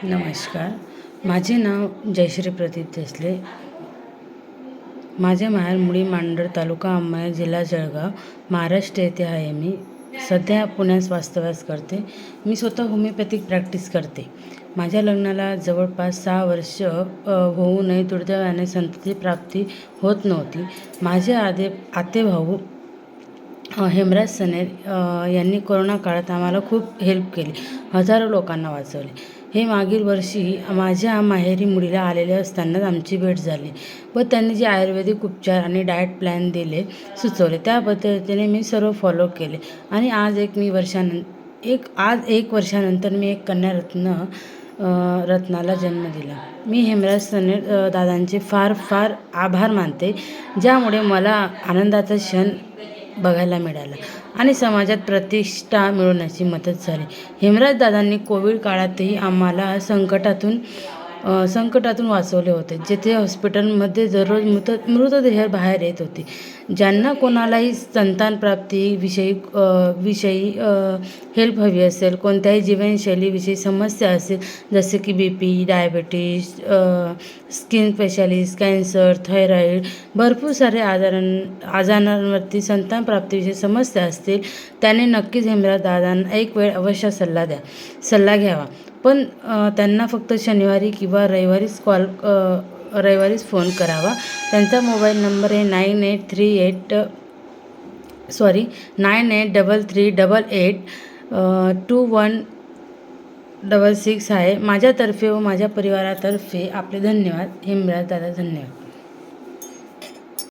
नमस्कार. माझे नाव जयश्री प्रदीप देसले. माझे माहेर मुळी मांडर, तालुका अंमळनेर, जिल्हा जळगाव, महाराष्ट्र येथे आहे. मी सध्या पुण्यात वास्तव्यास करते. मी स्वतः होमिओपॅथिक प्रॅक्टिस करते. माझ्या लग्नाला जवळपास 6 वर्ष होऊनही दुर्दैवाने संतती प्राप्ती होत नव्हती. माझे आतेभाऊ हेमराज सनेर यांनी कोरोना काळात आम्हाला खूप हेल्प केली. हजारो लोकांना वाचवले. हे मागील वर्षी माझ्या माहेरी मुलीला आलेले असतानाच आमची भेट झाली व त्यांनी जे आयुर्वेदिक उपचार आणि डाएट प्लॅन सुचवले त्या पद्धतीने मी सर्व फॉलो केले आणि आज एक वर्षानंतर मी एक कन्या रत्नाला जन्म दिला. मी हेमराज सनेर दादांचे फार फार आभार मानते, ज्यामुळे मला आनंदाचा क्षण बघायला मिळाला आणि समाजात प्रतिष्ठा मिळवण्याची मदत झाली. हेमराज दादांनी कोविड काळातही आम्हाला संकटातून वाचवले होते, जेथे हॉस्पिटलमध्ये दररोज मृतदेह बाहेर येत होते. ज्यांना कोणालाही संतानप्राप्ती विषयी हेल्प हवी असेल, कोणत्याही जीवनशैलीविषयी समस्या असेल, जसे की BP, diabetes, skin specialist, cancer, thyroid, भरपूर सारे आजारांवरती संतानप्राप्तीविषयी समस्या असतील, त्याने नक्कीच हेमराज दादांना एक वेळ अवश्य सल्ला घ्यावा. पण त्यांना फक्त शनिवारी किंवा रविवारीच फोन करावा. त्यांचा मोबाईल नंबर आहे 9833882166 आहे. माझ्यातर्फे व माझ्या परिवारातर्फे आपले धन्यवाद. हेमराज दादा, धन्यवाद.